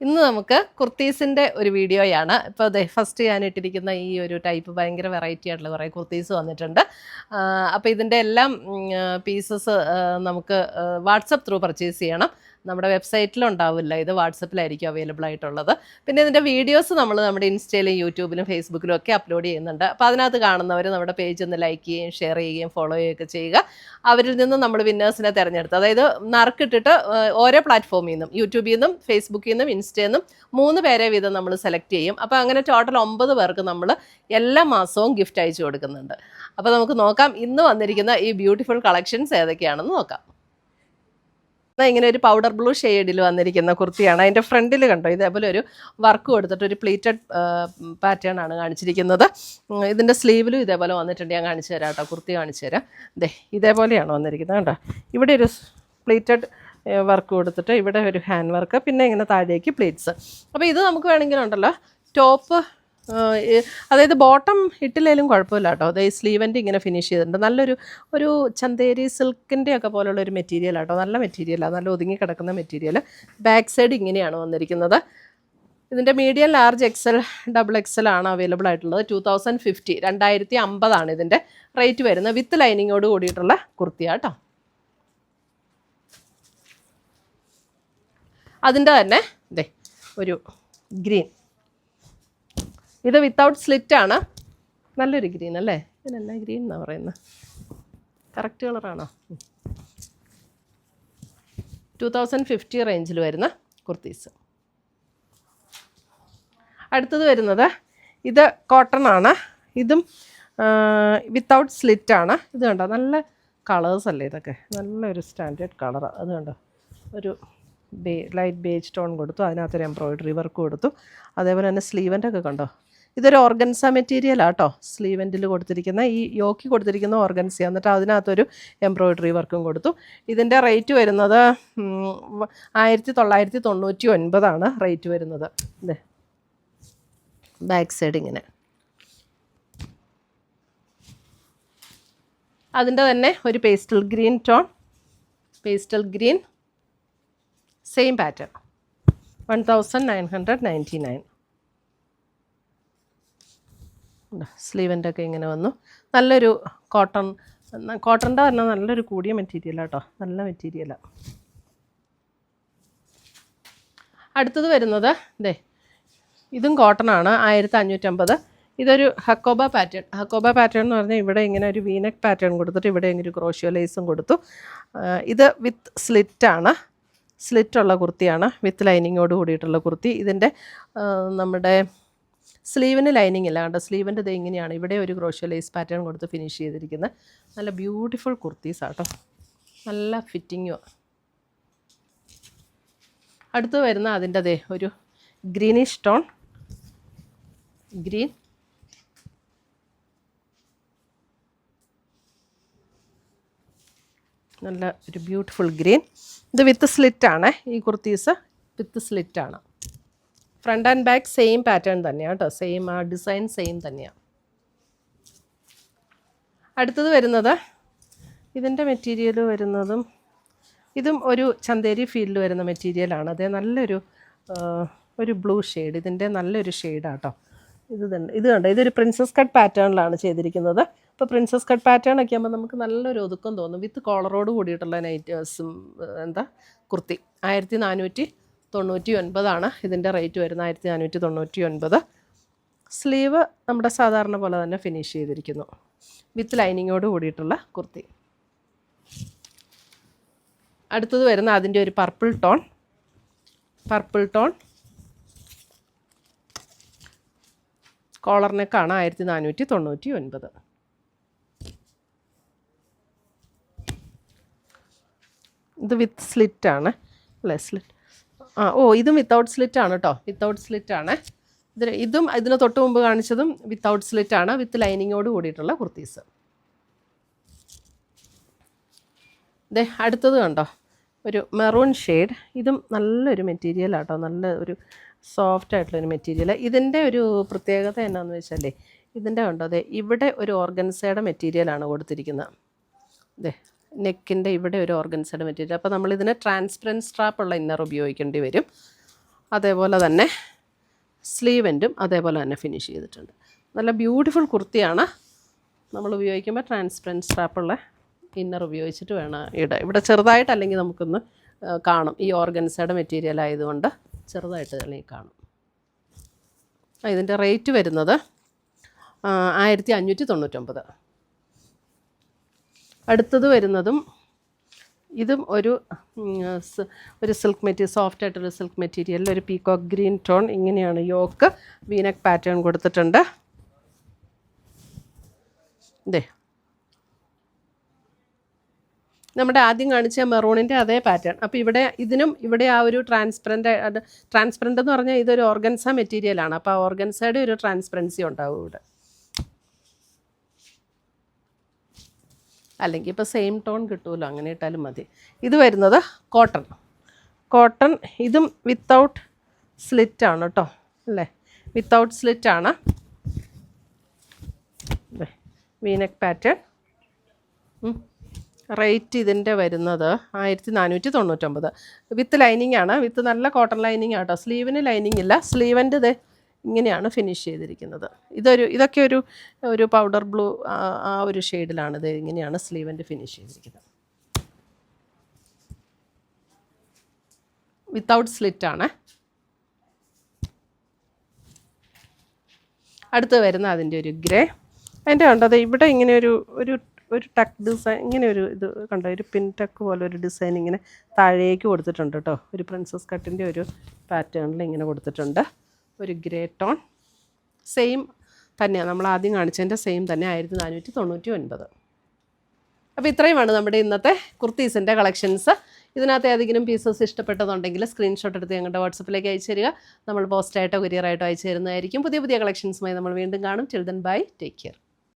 ഇന്ന് നമുക്ക് കുർത്തീസിൻ്റെ ഒരു വീഡിയോയാണ്. ഇപ്പോൾ അതെ ഫസ്റ്റ് ഞാൻ ഇട്ടിരിക്കുന്ന ഈ ഒരു ടൈപ്പ് ഭയങ്കര വെറൈറ്റി ആയിട്ടുള്ള കുറേ കുർത്തീസ് വന്നിട്ടുണ്ട്. അപ്പോൾ ഇതിൻ്റെ എല്ലാം പീസസ് നമുക്ക് വാട്സപ്പ് ത്രൂ പർച്ചേസ് ചെയ്യണം. നമ്മുടെ വെബ്സൈറ്റിലും ഉണ്ടാവില്ല, ഇത് വാട്സപ്പിലായിരിക്കും അവൈലബിൾ ആയിട്ടുള്ളത്. പിന്നെ ഇതിൻ്റെ വീഡിയോസ് നമ്മൾ നമ്മുടെ ഇൻസ്റ്റയിലും യൂട്യൂബിലും ഫേസ്ബുക്കിലും ഒക്കെ അപ്ലോഡ് ചെയ്യുന്നുണ്ട്. അപ്പോൾ അതിനകത്ത് കാണുന്നവർ നമ്മുടെ പേജ് ഒന്ന് ലൈക്ക് ചെയ്യുകയും ഷെയർ ചെയ്യുകയും ഫോളോ ചെയ്യുകയൊക്കെ ചെയ്യുക. അവരിൽ നിന്നും നമ്മൾ വിന്നേഴ്സിനെ തിരഞ്ഞെടുത്ത്, അതായത് നറുക്കിട്ടിട്ട് ഓരോ പ്ലാറ്റ്ഫോമിൽ നിന്നും യൂട്യൂബിൽ നിന്നും ഫേസ്ബുക്കിൽ നിന്നും ഇൻസ്റ്റയിൽ നിന്നും 3 പേരെ വീതം നമ്മൾ സെലക്ട് ചെയ്യും. അപ്പോൾ അങ്ങനെ ടോട്ടൽ 9 പേർക്ക് നമ്മൾ എല്ലാ മാസവും ഗിഫ്റ്റ് അയച്ചു കൊടുക്കുന്നുണ്ട്. അപ്പോൾ നമുക്ക് നോക്കാം ഇന്ന് വന്നിരിക്കുന്ന ഈ ബ്യൂട്ടിഫുൾ കളക്ഷൻസ് ഏതൊക്കെയാണെന്ന് നോക്കാം. ഇങ്ങനെ ഒരു പൗഡർ ബ്ലൂ ഷെയ്ഡിൽ വന്നിരിക്കുന്ന കുർത്തിയാണ്. അതിൻ്റെ ഫ്രണ്ടിൽ കണ്ടോ ഇതേപോലെ ഒരു വർക്ക് കൊടുത്തിട്ട് ഒരു പ്ലീറ്റഡ് പാറ്റേൺ ആണ് കാണിച്ചിരിക്കുന്നത്. ഇതിൻ്റെ സ്ലീവിലും ഇതേപോലെ വന്നിട്ടുണ്ട്. ഞാൻ കാണിച്ചു തരാം കേട്ടോ, കുർത്തി കാണിച്ചു തരാം. ഇതേപോലെയാണ് വന്നിരിക്കുന്നത് കേട്ടോ. ഇവിടെ ഒരു പ്ലീറ്റഡ് വർക്ക് കൊടുത്തിട്ട് ഇവിടെ ഒരു ഹാൻഡ് വർക്ക്, പിന്നെ ഇങ്ങനെ താഴേക്ക് പ്ലീറ്റ്സ്. അപ്പോൾ ഇത് നമുക്ക് വേണമെങ്കിലുണ്ടല്ലോ ടോപ്പ്, അതായത് ബോട്ടം ഇട്ടില്ലേലും കുഴപ്പമില്ല കേട്ടോ. അതായത് സ്ലീവൻ്റെ ഇങ്ങനെ ഫിനിഷ് ചെയ്തിട്ടുണ്ട്. ഒരു ചന്തേരി സിൽക്കിൻ്റെ ഒക്കെ പോലുള്ള ഒരു മെറ്റീരിയൽ കേട്ടോ. നല്ല മെറ്റീരിയലാണ്, നല്ല ഒതുങ്ങി കിടക്കുന്ന മെറ്റീരിയൽ. ബാക്ക് സൈഡ് ഇങ്ങനെയാണ് വന്നിരിക്കുന്നത്. ഇതിൻ്റെ medium, large, XL, double XL ആണ് അവൈലബിൾ ആയിട്ടുള്ളത്. 2050 2050 ഇതിൻ്റെ റേറ്റ് വരുന്നത്. വിത്ത് ലൈനിങ്ങോട് കൂടിയിട്ടുള്ള കുർത്തിയാണ് കേട്ടോ. അതിൻ്റെ തന്നെ ഒരു ഗ്രീൻ, ഇത് വിത്തൗട്ട് സ്ലിറ്റ് ആണ്. നല്ലൊരു ഗ്രീൻ അല്ലേ? ഇതിനെല്ലാം ഗ്രീൻ എന്നാണ് പറയുന്നത്. കറക്റ്റ് കളറാണോ? 2050 റേഞ്ചിൽ വരുന്ന കുർത്തീസ്. അടുത്തത് വരുന്നത് ഇത് കോട്ടൺ ആണ്. ഇതും വിത്തൗട്ട് സ്ലിറ്റ് ആണ്. ഇത് കണ്ടോ, നല്ല കളേഴ്സ് അല്ലേ ഇതൊക്കെ, നല്ലൊരു സ്റ്റാൻഡേർഡ് കളറാണ്. അത് കണ്ടോ, ഒരു ലൈറ്റ് ബേജ് ടോൺ കൊടുത്തു, അതിനകത്തൊരു എംബ്രോയിഡറി വർക്ക് കൊടുത്തു. അതേപോലെ തന്നെ സ്ലീവൻ്റെ ഒക്കെ കണ്ടോ, ഇതൊരു ഓർഗൻസ മെറ്റീരിയലാണ് കേട്ടോ. സ്ലീവെൻറ്റിൽ കൊടുത്തിരിക്കുന്ന ഈ യോക്കി കൊടുത്തിരിക്കുന്ന ഓർഗൻസ, എന്നിട്ട് അതിനകത്തൊരു എംബ്രോയിഡറി വർക്കും കൊടുത്തു. ഇതിൻ്റെ റേറ്റ് വരുന്നത് 1999 റേറ്റ് വരുന്നത്. ഇതേ ബാക്ക് സൈഡ് ഇങ്ങനെ. അതിൻ്റെ തന്നെ ഒരു pastel green tone, pastel green, same pattern, 1999. സ്ലീവൻ്റെ ഒക്കെ ഇങ്ങനെ വന്നു. നല്ലൊരു കോട്ടൻ്റെ തന്നെ നല്ലൊരു കൂടിയ മെറ്റീരിയലാണ് കേട്ടോ, നല്ല മെറ്റീരിയലാണ്. അടുത്തത് വരുന്നത് ഇതും കോട്ടൺ ആണ്. 1550. ഇതൊരു ഹക്കോബ പാറ്റേൺ. ഹക്കോബ പാറ്റേൺ എന്ന് പറഞ്ഞാൽ ഇവിടെ ഇങ്ങനെ ഒരു വീനെക്ക് പാറ്റേൺ കൊടുത്തിട്ട് ഇവിടെ ഇങ്ങനെ ഒരു ക്രോഷ്യോ ലേസും കൊടുത്തു. ഇത് വിത്ത് സ്ലിറ്റാണ്, സ്ലിറ്റുള്ള കുർത്തിയാണ്, വിത്ത് ലൈനിങ്ങോട് കൂടിയിട്ടുള്ള കുർത്തി. ഇതിൻ്റെ നമ്മുടെ സ്ലീവിന് ലൈനിങ് ഇല്ല കണ്ടോ. സ്ലീവിൻ്റെ ഇത് ഇങ്ങനെയാണ്, ഇവിടെ ഒരു ക്രോഷ്യോ ലേസ് പാറ്റേൺ കൊടുത്ത് ഫിനിഷ് ചെയ്തിരിക്കുന്നത്. നല്ല ബ്യൂട്ടിഫുൾ കുർത്തീസാട്ടോ, നല്ല ഫിറ്റിങ്ങും. അടുത്ത് വരുന്ന അതിൻ്റെ ഒരു ഗ്രീനിഷ് ടോൺ, ഗ്രീൻ, നല്ല ഒരു ബ്യൂട്ടിഫുൾ ഗ്രീൻ. ഇത് വിത്ത് സ്ലിറ്റാണ്. ഈ കുർത്തീസ് വിത്ത് സ്ലിറ്റാണ്. Front and back same pattern തന്നെയാണ് കേട്ടോ, സെയിം ആ ഡിസൈൻ സെയിം തന്നെയാണ്. അടുത്തത് വരുന്നത് ഇതിൻ്റെ മെറ്റീരിയൽ വരുന്നതും ഇതും ഒരു ചന്തേരി ഫീൽഡിൽ വരുന്ന മെറ്റീരിയലാണ്. അതേ നല്ലൊരു ബ്ലൂ ഷെയ്ഡ്, ഇതിൻ്റെ നല്ലൊരു ഷെയ്ഡാണ് കേട്ടോ. ഇത് കണ്ടോ, ഇതൊരു പ്രിൻസസ് കട്ട് പാറ്റേണിലാണ് ചെയ്തിരിക്കുന്നത്. ഇപ്പോൾ പ്രിൻസസ് കട്ട് പാറ്റേൺ ഒക്കെ ആകുമ്പോൾ നമുക്ക് നല്ലൊരു ഒതുക്കം തോന്നും. വിത്ത് കോളറോട് കൂടിയിട്ടുള്ള കുർത്തി. 1499 ഇതിൻ്റെ റേറ്റ് വരുന്നത്. 1499. സ്ലീവ് നമ്മുടെ സാധാരണ പോലെ തന്നെ ഫിനിഷ് ചെയ്തിരിക്കുന്നു, വിത്ത് ലൈനിങ്ങോട് കൂടിയിട്ടുള്ള കുർത്തി. അടുത്തത് വരുന്ന അതിൻ്റെ ഒരു പർപ്പിൾ ടോൺ, കോളർ നെക്കാണ്. 1499. ഇത് വിത്ത് സ്ലിറ്റാണ് അല്ലേ? ഇതും വിത്തൗട്ട് സ്ലിറ്റാണ് കേട്ടോ, വിത്തൗട്ട് സ്ലിറ്റാണ്. ഇതും ഇതിന് തൊട്ട് മുമ്പ് കാണിച്ചതും വിത്തൗട്ട് സ്ലിറ്റാണ്, വിത്ത് ലൈനിങ്ങോട് കൂടിയിട്ടുള്ള കുർത്തീസ്. അടുത്തത് കണ്ടോ, ഒരു മെറൂൺ ഷെയ്ഡ്. ഇതും നല്ലൊരു മെറ്റീരിയലാണ് കേട്ടോ, നല്ല ഒരു സോഫ്റ്റ് ആയിട്ടുള്ളൊരു മെറ്റീരിയൽ. ഇതിൻ്റെ ഒരു പ്രത്യേകത എന്നാന്ന് വെച്ചാൽ ഇതിൻ്റെ കണ്ടോ, ഇവിടെ ഒരു ഓർഗൻസയുടെ മെറ്റീരിയലാണ് കൊടുത്തിരിക്കുന്നത്. നെക്കിൻ്റെ ഇവിടെ ഒരു ഓർഗൻസയുടെ മെറ്റീരിയൽ. അപ്പോൾ നമ്മളിതിന് ട്രാൻസ്പെറൻറ്റ് സ്ട്രാപ്പുള്ള ഇന്നർ ഉപയോഗിക്കേണ്ടി വരും. അതേപോലെ തന്നെ സ്ലീവെൻറ്റും അതേപോലെ തന്നെ ഫിനിഷ് ചെയ്തിട്ടുണ്ട്. നല്ല ബ്യൂട്ടിഫുൾ കുർത്തിയാണ്. നമ്മൾ ഉപയോഗിക്കുമ്പോൾ ട്രാൻസ്പെറൻറ്റ് സ്ട്രാപ്പുള്ള ഇന്നർ ഉപയോഗിച്ചിട്ട് വേണം ഇടാൻ. ഇവിടെ ചെറുതായിട്ട് അല്ലെങ്കിൽ നമുക്കൊന്ന് കാണും, ഈ ഓർഗൻസയുടെ മെറ്റീരിയൽ ആയതുകൊണ്ട് ചെറുതായിട്ട് അല്ലെങ്കിൽ കാണും. ഇതിൻ്റെ റേറ്റ് വരുന്നത് 1599. അടുത്തത് വരുന്നതും ഇതും ഒരു സിൽക്ക് മെറ്റീരിയൽ, സോഫ്റ്റ് ആയിട്ടൊരു സിൽക്ക് മെറ്റീരിയലിൽ ഒരു പീകോക്ക് ഗ്രീൻ ടോൺ, ഇങ്ങനെയാണ് യോക്ക്, വീനക്ക് പാറ്റേൺ കൊടുത്തിട്ടുണ്ട്. ഇതേ നമ്മുടെ ആദ്യം കാണിച്ച മെറൂണിൻ്റെ അതേ പാറ്റേൺ. അപ്പോൾ ഇവിടെ ആ ഒരു ട്രാൻസ്പെറൻ്റ് എന്ന് പറഞ്ഞാൽ ഇതൊരു ഓർഗൻസ മെറ്റീരിയലാണ്. അപ്പോൾ ആ ഓർഗൻസയുടെ ഒരു ട്രാൻസ്പെറൻസി ഉണ്ടാവും ഇവിടെ. അല്ലെങ്കിൽ ഇപ്പോൾ സെയിം ടോൺ കിട്ടുമല്ലോ, അങ്ങനെ ഇട്ടാലും മതി. ഇത് വരുന്നത് കോട്ടൺ, ഇതും വിത്തൗട്ട് സ്ലിറ്റാണ് കേട്ടോ, അല്ലേ, വിത്തൗട്ട് സ്ലിറ്റാണ്. V neck pattern. റേറ്റ് ഇതിൻ്റെ വരുന്നത് 1499. വിത്ത് ലൈനിങ് ആണ്, വിത്ത് നല്ല കോട്ടൺ ലൈനിങ് ആട്ടോ. സ്ലീവിന് ലൈനിങ് ഇല്ല. സ്ലീവൻ്റെ ഇത് ഇങ്ങനെയാണ് ഫിനിഷ് ചെയ്തിരിക്കുന്നത്. ഇതൊക്കെ ഒരു പൗഡർ ബ്ലൂ ആ ഒരു ഷെയ്ഡിലാണ്. ഇത് ഇങ്ങനെയാണ് സ്ലീവൻ്റെ ഫിനിഷ് ചെയ്തിരിക്കുന്നത്. വിത്തൗട്ട് സ്ലിറ്റാണ്. അടുത്ത് വരുന്ന അതിൻ്റെ ഒരു ഗ്രേ. അതിൻ്റെ കണ്ടത് ഇവിടെ ഇങ്ങനെ ഒരു ടക്ക് ഡിസൈൻ, ഇങ്ങനെ ഇത് കണ്ടോ, ഒരു പിൻ ടക്ക് പോലെ ഒരു ഡിസൈൻ ഇങ്ങനെ താഴേക്ക് കൊടുത്തിട്ടുണ്ട് കേട്ടോ. ഒരു പ്രിൻസസ് കട്ടിൻ്റെ ഒരു പാറ്റേണിൽ ഇങ്ങനെ കൊടുത്തിട്ടുണ്ട്. ഒരു ഗ്രേ ടോൺ, സെയിം തന്നെയാണ് നമ്മൾ ആദ്യം കാണിച്ചതിൻ്റെ സെയിം തന്നെ, 1499. അപ്പോൾ ഇത്രയുമാണ് നമ്മുടെ ഇന്നത്തെ കുർത്തീസിൻ്റെ കളക്ഷൻസ്. ഇതിനകത്ത് ഏതെങ്കിലും പീസസ് ഇഷ്ടപ്പെട്ടതുണ്ടെങ്കിൽ സ്ക്രീൻഷോട്ട് എടുത്ത് ഞങ്ങളുടെ വാട്സപ്പിലേക്ക് അയച്ചു തരിക. നമ്മൾ പോസ്റ്റായിട്ടോ കൊറിയറായിട്ടോ അയച്ചു തരുന്നതായിരിക്കും. പുതിയ കളക്ഷൻസുമായി നമ്മൾ വീണ്ടും കാണും. Till then bye, take care.